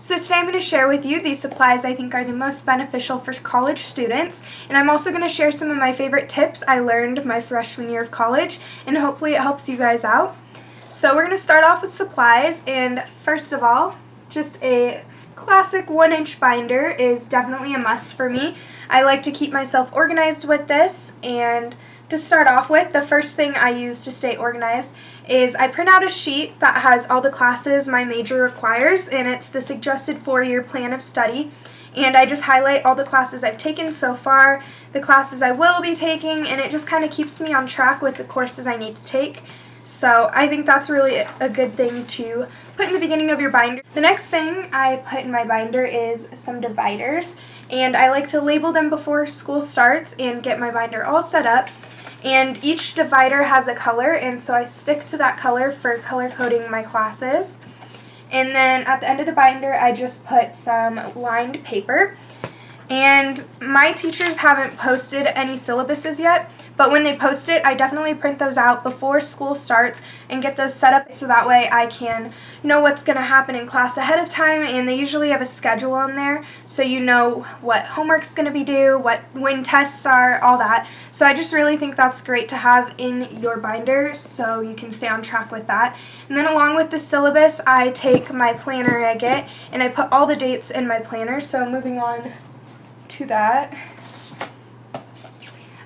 So today I'm going to share with you these supplies I think are the most beneficial for college students, and I'm also going to share some of my favorite tips I learned my freshman year of college, and hopefully it helps you guys out. So we're going to start off with supplies, and first of all, just a classic 1-inch binder is definitely a must for me. I like to keep myself organized with this, and to start off with, the first thing I use to stay organized is I print out a sheet that has all the classes my major requires, and it's the suggested 4-year plan of study. And I just highlight all the classes I've taken so far, the classes I will be taking, and it just kind of keeps me on track with the courses I need to take. So I think that's really a good thing to put in the beginning of your binder. The next thing I put in my binder is some dividers, and I like to label them before school starts and get my binder all set up. And each divider has a color, and so I stick to that color for color coding my classes. And then at the end of the binder, I just put some lined paper. And my teachers haven't posted any syllabuses yet, but when they post it, I definitely print those out before school starts and get those set up so that way I can know what's going to happen in class ahead of time, and they usually have a schedule on there so you know what homework's going to be due, when tests are, all that. So I just really think that's great to have in your binder so you can stay on track with that. And then along with the syllabus, I take my planner I get and I put all the dates in my planner. So moving on to that.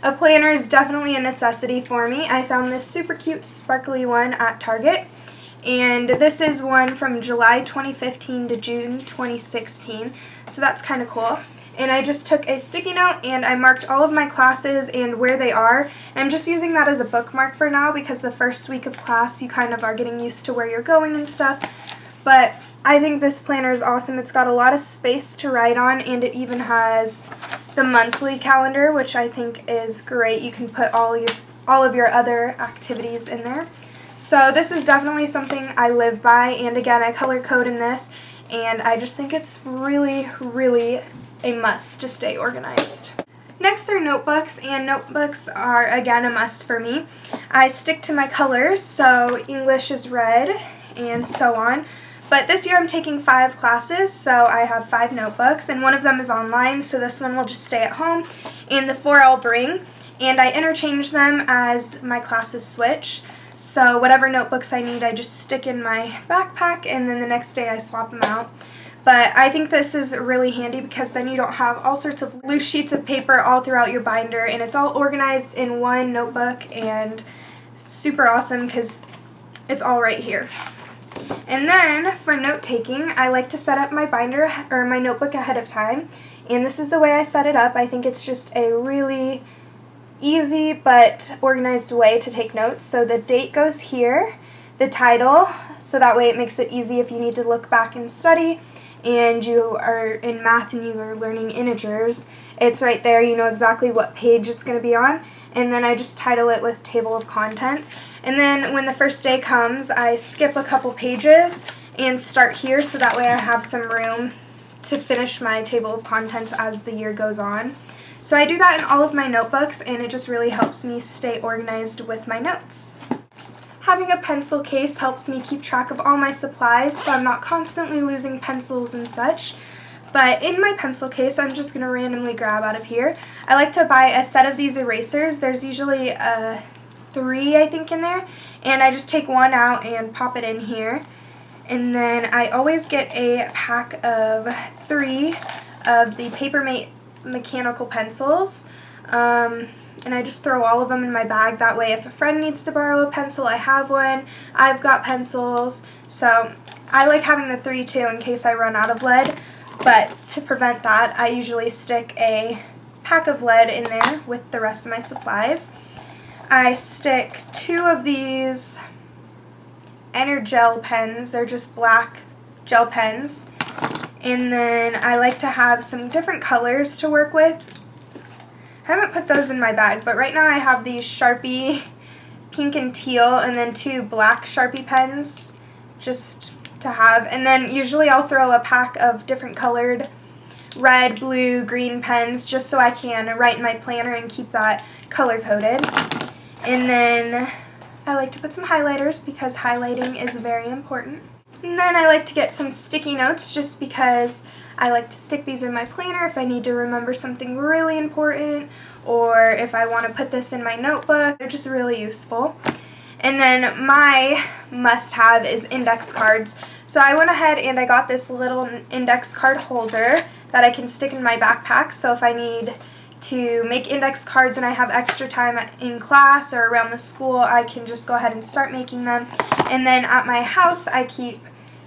A planner is definitely a necessity for me. I found this super cute sparkly one at Target, and this is one from July 2015 to June 2016, so that's kind of cool. And I just took a sticky note and I marked all of my classes and where they are. And I'm just using that as a bookmark for now because the first week of class you kind of are getting used to where you're going and stuff. But I think this planner is awesome. It's got a lot of space to write on, and it even has the monthly calendar, which I think is great. You can put all of your other activities in there. So this is definitely something I live by, and again, I color code in this, and I just think it's really, really a must to stay organized. Next are notebooks, and notebooks are again a must for me. I stick to my colors, so English is red, and so on. But this year I'm taking 5 classes, so I have 5 notebooks, and one of them is online, so this one will just stay at home, and the 4 I'll bring, and I interchange them as my classes switch. So whatever notebooks I need, I just stick in my backpack, and then the next day I swap them out. But I think this is really handy because then you don't have all sorts of loose sheets of paper all throughout your binder, and it's all organized in one notebook, and super awesome because it's all right here. And then for note taking, I like to set up my binder or my notebook ahead of time, and this is the way I set it up. I think it's just a really easy but organized way to take notes. So the date goes here, the title, so that way it makes it easy if you need to look back and study and you are in math and you are learning integers. It's right there, you know exactly what page it's going to be on, and then I just title it with table of contents. And then when the first day comes, I skip a couple pages and start here so that way I have some room to finish my table of contents as the year goes on. So I do that in all of my notebooks, and it just really helps me stay organized with my notes. Having a pencil case helps me keep track of all my supplies so I'm not constantly losing pencils and such. But in my pencil case, I'm just going to randomly grab out of here. I like to buy a set of these erasers. There's usually 3, I think, in there, and I just take one out and pop it in here. And then I always get a pack of 3 of the Papermate mechanical pencils, and I just throw all of them in my bag. That way if a friend needs to borrow a pencil, I have one. I've got pencils, so I like having the 3 too in case I run out of lead. But to prevent that, I usually stick a pack of lead in there with the rest of my supplies. I stick 2 of these Energel pens. They're just black gel pens. And then I like to have some different colors to work with. I haven't put those in my bag, but right now I have these Sharpie pink and teal, and then 2 black Sharpie pens just to have. And then usually I'll throw a pack of different colored red, blue, green pens just so I can write in my planner and keep that color coded. And then I like to put some highlighters because highlighting is very important. And then I like to get some sticky notes just because I like to stick these in my planner if I need to remember something really important, or if I want to put this in my notebook. They're just really useful. And then my must-have is index cards. So I went ahead and I got this little index card holder that I can stick in my backpack. So if I need to make index cards and I have extra time in class or around the school, I can just go ahead and start making them. And then at my house, I keep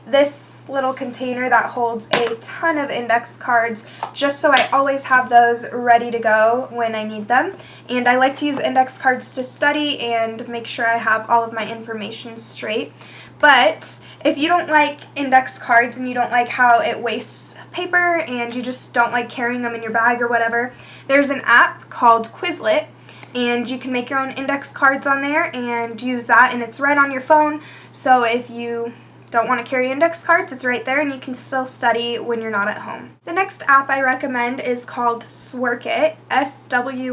this little container that holds a ton of index cards just so I always have those ready to go when I need them. And I like to use index cards to study and make sure I have all of my information straight. But if you don't like index cards and you don't like how it wastes paper and you just don't like carrying them in your bag or whatever, there's an app called Quizlet, and you can make your own index cards on there and use that, and it's right on your phone. So if you don't want to carry index cards, it's right there and you can still study when you're not at home. The next app I recommend is called Sworkit, SWORK-IT.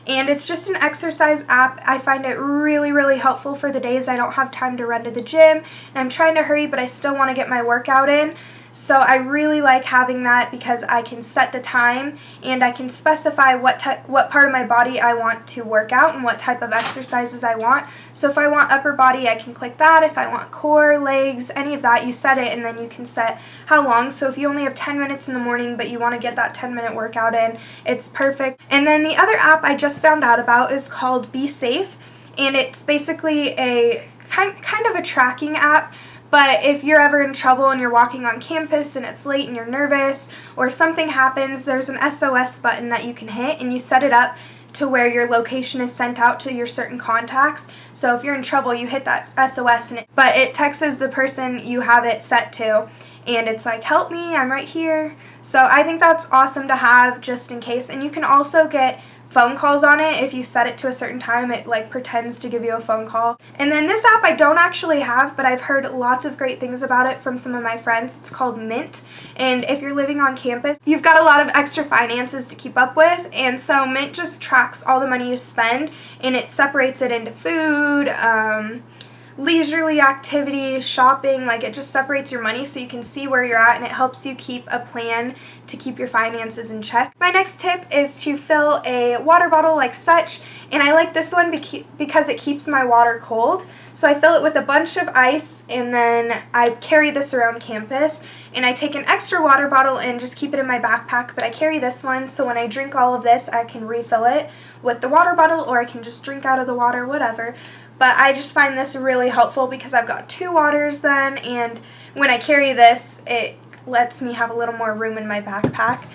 And it's just an exercise app. I find it really, really helpful for the days I don't have time to run to the gym and I'm trying to hurry but I still want to get my workout in. So I really like having that because I can set the time and I can specify what part of my body I want to work out and what type of exercises I want. So if I want upper body, I can click that. If I want core, legs, any of that, you set it and then you can set how long. So if you only have 10 minutes in the morning but you want to get that 10-minute workout in, it's perfect. And then the other app I just found out about is called Be Safe, and it's basically a kind of a tracking app. But if you're ever in trouble and you're walking on campus and it's late and you're nervous or something happens, there's an SOS button that you can hit and you set it up to where your location is sent out to your certain contacts. So if you're in trouble, you hit that SOS, but it texts the person you have it set to. And it's like, help me, I'm right here. So I think that's awesome to have just in case. And you can also get phone calls on it. If you set it to a certain time, it like pretends to give you a phone call. And then this app I don't actually have, but I've heard lots of great things about it from some of my friends. It's called Mint. And if you're living on campus, you've got a lot of extra finances to keep up with. And so Mint just tracks all the money you spend and it separates it into food, leisurely activities, shopping, like it just separates your money so you can see where you're at and it helps you keep a plan to keep your finances in check. My next tip is to fill a water bottle like such, and I like this one because it keeps my water cold. So I fill it with a bunch of ice and then I carry this around campus, and I take an extra water bottle and just keep it in my backpack, but I carry this one so when I drink all of this I can refill it with the water bottle or I can just drink out of the water, whatever. But I just find this really helpful because I've got two waters then, and when I carry this, it lets me have a little more room in my backpack.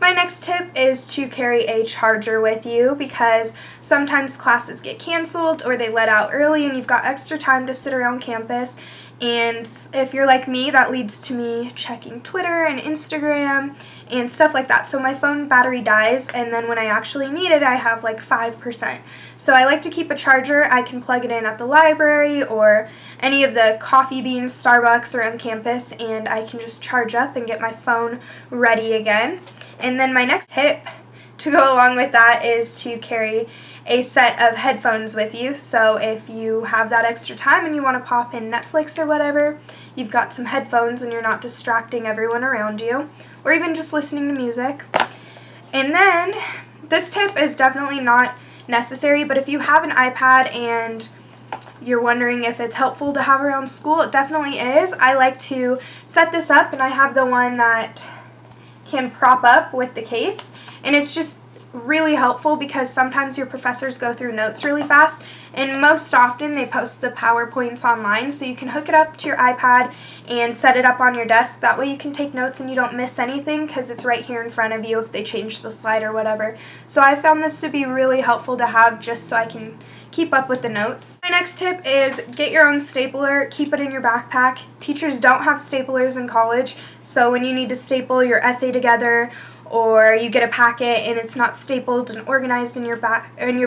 My next tip is to carry a charger with you because sometimes classes get canceled or they let out early and you've got extra time to sit around campus. And if you're like me, that leads to me checking Twitter and Instagram and stuff like that. So my phone battery dies, and then when I actually need it, I have like 5%. So I like to keep a charger. I can plug it in at the library or any of the Coffee Beans, Starbucks around campus, and I can just charge up and get my phone ready again. And then my next tip to go along with that is to carry a set of headphones with you. So if you have that extra time and you want to pop in Netflix or whatever, you've got some headphones and you're not distracting everyone around you, or even just listening to music. And then this tip is definitely not necessary, but if you have an iPad and you're wondering if it's helpful to have around school, it definitely is. I like to set this up, and I have the one that can prop up with the case, and it's just really helpful because sometimes your professors go through notes really fast, and most often they post the PowerPoints online, so you can hook it up to your iPad and set it up on your desk. That way you can take notes and you don't miss anything because it's right here in front of you if they change the slide or whatever. So I found this to be really helpful to have just so I can keep up with the notes. My next tip is get your own stapler, keep it in your backpack. Teachers don't have staplers in college, so when you need to staple your essay together or you get a packet and it's not stapled and organized in your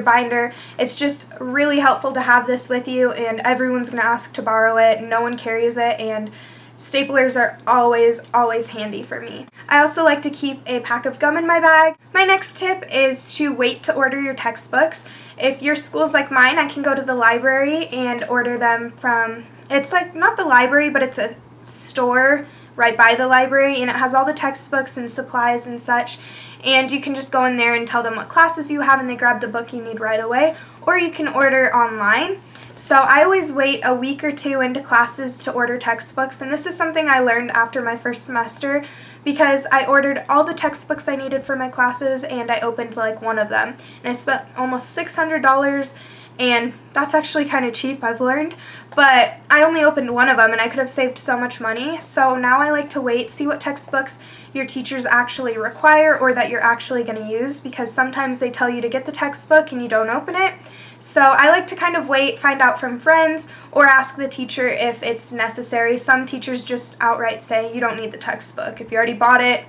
binder, it's just really helpful to have this with you, and everyone's going to ask to borrow it. No one carries it, and staplers are always handy for me. I also like to keep a pack of gum in my bag. My next tip is to wait to order your textbooks. If your school's like mine, I can go to the library and order them from it's like not the library, but it's a store right by the library, and it has all the textbooks and supplies and such, and you can just go in there and tell them what classes you have and they grab the book you need right away, or you can order online. So I always wait a week or two into classes to order textbooks, and this is something I learned after my first semester because I ordered all the textbooks I needed for my classes and I opened like one of them, and I spent almost $600, and that's actually kind of cheap, I've learned, but I only opened one of them and I could have saved so much money. So now I like to wait, see what textbooks your teachers actually require or that you're actually going to use, because sometimes they tell you to get the textbook and you don't open it. So I like to kind of wait, find out from friends, or ask the teacher if it's necessary. Some teachers just outright say you don't need the textbook. If you already bought it,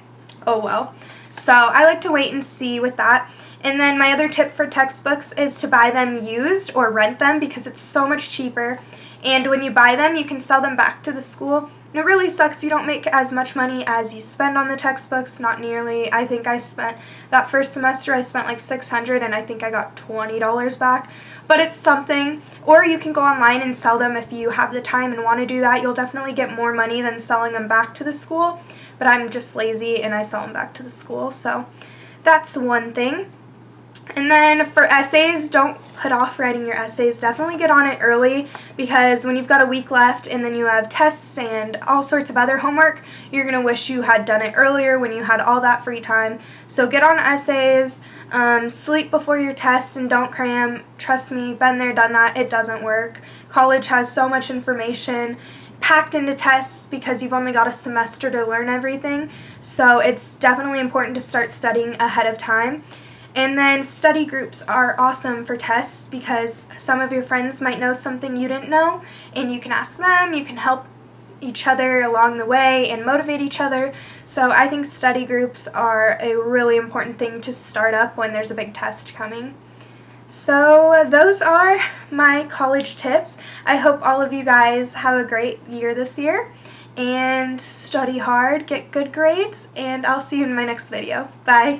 oh well. So I like to wait and see with that. And then my other tip for textbooks is to buy them used or rent them, because it's so much cheaper. And when you buy them, you can sell them back to the school. And it really sucks you don't make as much money as you spend on the textbooks, not nearly. I think I spent, that first semester I spent like $600 and I think I got $20 back. But it's something. Or you can go online and sell them if you have the time and want to do that. You'll definitely get more money than selling them back to the school. But I'm just lazy and I sell them back to the school. So that's one thing. And then for essays, don't put off writing your essays. Definitely get on it early, because when you've got a week left and then you have tests and all sorts of other homework, you're going to wish you had done it earlier when you had all that free time. So get on essays, sleep before your tests, and don't cram. Trust me, been there, done that. It doesn't work. College has so much information packed into tests because you've only got a semester to learn everything. So it's definitely important to start studying ahead of time. And then study groups are awesome for tests because some of your friends might know something you didn't know, and you can ask them, you can help each other along the way and motivate each other. So I think study groups are a really important thing to start up when there's a big test coming. So those are my college tips. I hope all of you guys have a great year this year and study hard, get good grades, and I'll see you in my next video. Bye!